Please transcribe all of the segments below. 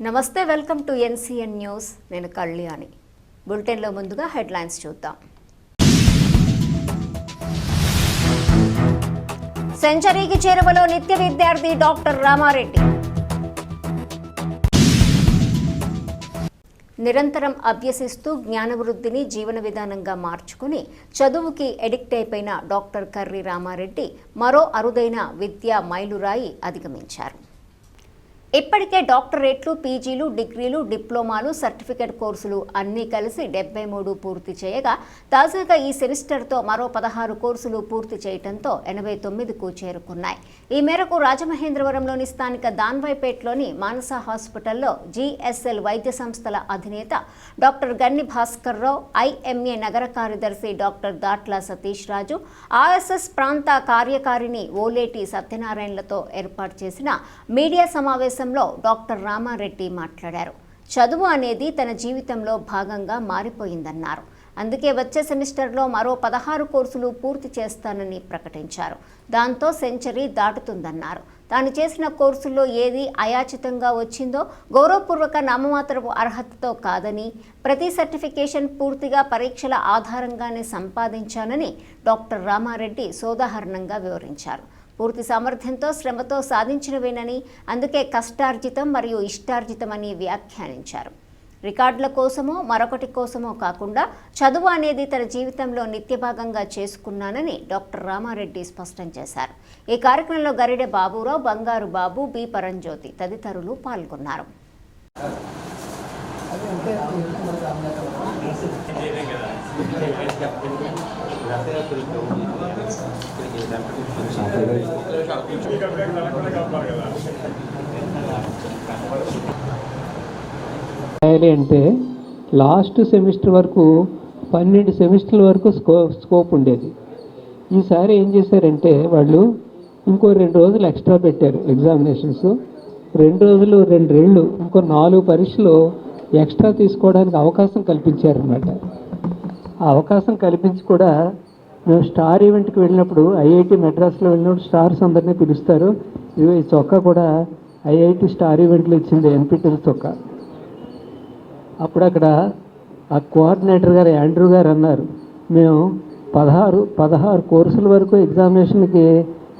నమస్తే, welcome to NCN news. నేను కళ్యాణి. బులెటిన్లో ముందుగా హెడ్లైన్స్ చూద్దాం. సెంచరీకి చేరువలో నిత్య విద్యార్థి డాక్టర్ రామారెడ్డి. నిరంతరం అభ్యసిస్తూ జ్ఞానవృద్ధిని జీవన విధానంగా మార్చుకుని చదువుకి ఎడిక్ట్ అయిపోయిన డాక్టర్ కర్రి రామారెడ్డి మరో అరుదైన విద్యా మైలురాయి అధిగమించారు. ఇప్పటికే డాక్టరేట్లు, పీజీలు, డిగ్రీలు, డిప్లొమాలు, సర్టిఫికేట్ కోర్సులు అన్నీ కలిసి 73 పూర్తి చేయగా తాజాగా ఈ సెమిస్టర్తో మరో 16 కోర్సులు పూర్తి చేయడంతో 89కు చేరుకున్నాయి. ఈ మేరకు రాజమహేంద్రవరంలోని స్థానిక దాన్వాయిపేటలోని మానస హాస్పిటల్లో జీఎస్ఎల్ వైద్య సంస్థల అధినేత డాక్టర్ గన్ని భాస్కర్రావు, ఐఎంఏ నగర కార్యదర్శి డాక్టర్ దాట్ల సతీష్ రాజు, ఆర్ఎస్ఎస్ ప్రాంత కార్యకారిణి ఓలేటి సత్యనారాయణలతో ఏర్పాటు చేసిన మీడియా సమావేశం డాక్టర్ రామారెడ్డి మాట్లాడారు. చదువు అనేది తన జీవితంలో భాగంగా మారిపోయిందన్నారు. అందుకే వచ్చే సెమిస్టర్లో మరో 16 కోర్సులు పూర్తి చేస్తానని ప్రకటించారు. దాంతో సెంచరీ దాటుతుందన్నారు. తాను చేసిన కోర్సుల్లో ఏది అయాచితంగా వచ్చిందో, గౌరవపూర్వక నామమాత్రపు అర్హతతో కాదని, ప్రతి సర్టిఫికేషన్ పూర్తిగా పరీక్షల ఆధారంగానే సంపాదించానని డాక్టర్ రామారెడ్డి సోదాహరణంగా వివరించారు. పూర్తి సామర్థ్యంతో, శ్రమతో సాధించినవేనని, అందుకే కష్టార్జితం మరియు ఇష్టార్జితమని వ్యాఖ్యానించారు. రికార్డుల కోసమో మరొకటి కోసమో కాకుండా చదువు అనేది తన జీవితంలో నిత్యభాగంగా చేసుకున్నానని డాక్టర్ రామారెడ్డి స్పష్టం చేశారు. ఈ కార్యక్రమంలో గరిడె బాబురావు, బంగారు బాబు, బి పరంజ్యోతి తదితరులు పాల్గొన్నారు. అంటే లాస్ట్ సెమిస్టర్ వరకు 12 సెమిస్టర్ల వరకు స్కోప్ ఉండేది. ఈసారి ఏం చేశారంటే వాళ్ళు ఇంకో 2 రోజులు ఎక్స్ట్రా పెట్టారు ఎగ్జామినేషన్స్. 2 రోజులు 2 ఏళ్ళు ఇంకో 4 పరీక్షలు ఎక్స్ట్రా తీసుకోవడానికి అవకాశం కల్పించారన్నమాట. ఆ అవకాశం కల్పించి కూడా మేము స్టార్ ఈవెంట్కి వెళ్ళినప్పుడు, ఐఐటి మెడ్రాస్లో వెళ్ళినప్పుడు స్టార్స్ అందరినీ పిలుస్తారు. ఈ చొక్కా కూడా ఐఐటి స్టార్ ఈవెంట్లో ఇచ్చింది, ఎన్పిటిఎల్ చొక్కా. అప్పుడు అక్కడ ఆ కోఆర్డినేటర్ గారు యాండ్రూ గారు అన్నారు, మేము 16 కోర్సుల వరకు ఎగ్జామినేషన్కి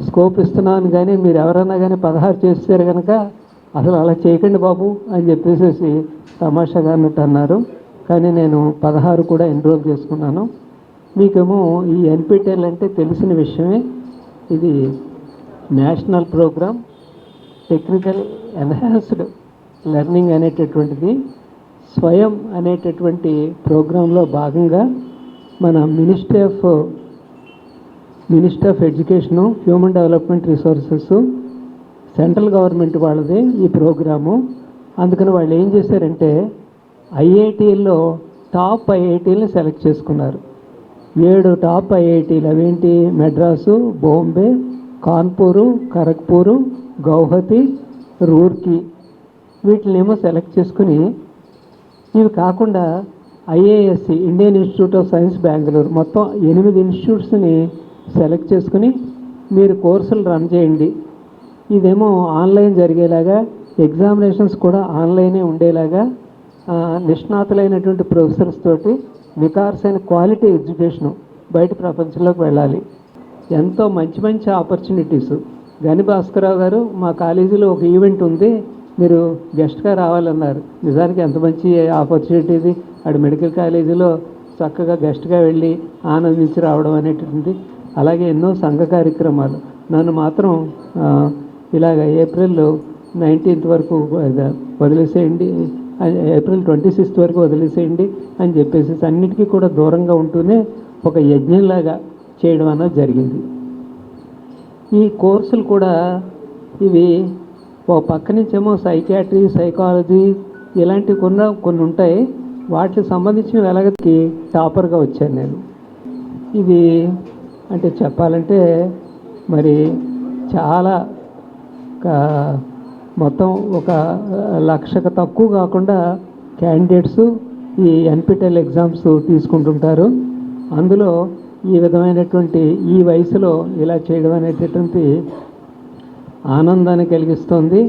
స్కోప్ ఇస్తున్నాను, కానీ మీరు ఎవరన్నా కానీ 16 చేస్తారు కనుక అసలు అలా చేయకండి బాబు అని చెప్పేసి తమాషాగా అన్నట్టు అన్నారు. కానీ నేను 16 కూడా ఎన్రోల్ చేసుకున్నాను. మీకేమో ఈ ఎన్పిటిఎల్ అంటే తెలిసిన విషయమే. ఇది national program technical enhanced learning అనేటటువంటిది. స్వయం అనేటటువంటి ప్రోగ్రాంలో భాగంగా మన ministry of education, human development resources, central government వాళ్ళది ఈ ప్రోగ్రాము. అందుకని వాళ్ళు ఏం చేశారంటే ఐఐటీల్లో టాప్ ఐఐటీలను సెలెక్ట్ చేసుకున్నారు. 7 టాప్ ఐఐటీలు. అవేంటి? మెడ్రాసు, బాంబే, కాన్పూరు, ఖరగ్పూరు, గౌహతి, రూర్కీ. వీటినేమో సెలెక్ట్ చేసుకుని, ఇవి కాకుండా IASc, Indian institute of science Bengaluru, మొత్తం 8 ఇన్స్టిట్యూట్స్ని సెలెక్ట్ చేసుకుని మీరు కోర్సులు రన్ చేయండి. ఇదేమో ఆన్లైన్ జరిగేలాగా, ఎగ్జామినేషన్స్ కూడా ఆన్లైనే ఉండేలాగా నిష్ణాతులైనటువంటి ప్రొఫెసర్స్ తోటి వికాసైన క్వాలిటీ ఎడ్యుకేషను బయట ప్రపంచంలోకి వెళ్ళాలి. ఎంతో మంచి ఆపర్చునిటీస్. గని భాస్కరరావు గారు, మా కాలేజీలో ఒక ఈవెంట్ ఉంది, మీరు గెస్ట్గా రావాలన్నారు. నిజానికి ఎంత మంచి ఆపర్చునిటీ ఇది. అటు మెడికల్ కాలేజీలో చక్కగా గెస్ట్గా వెళ్ళి ఆనందించి రావడం అనేటువంటిది. అలాగే ఎన్నో సంఘ కార్యక్రమాలు. నన్ను మాత్రం ఇలాగ ఏప్రిల్ 19th వరకు వదిలేసేయండి, ఏప్రిల్ 26th వరకు వదిలేసేయండి అని చెప్పేసి అన్నిటికీ కూడా దూరంగా ఉంటూనే ఒక యజ్ఞంలాగా చేయడం అన్నది జరిగింది. ఈ కోర్సులు కూడా ఇవి ఒక పక్క నుంచేమో సైకియాట్రీ, సైకాలజీ ఇలాంటివి కొన్ని ఉంటాయి. వాటికి సంబంధించిన వెలగకి టాపర్గా వచ్చాను నేను. ఇది అంటే చెప్పాలంటే మరి చాలా మొత్తం ఒక 1,00,000కు తక్కువ కాకుండా క్యాండిడేట్స్ ఈ ఎన్పిటిఎల్ ఎగ్జామ్స్ తీసుకుంటుంటారు. అందులో ఈ విధమైనటువంటి ఈ వయసులో ఇలా చేయడం అనేటటువంటి ఆనందాన్ని కలిగిస్తుంది.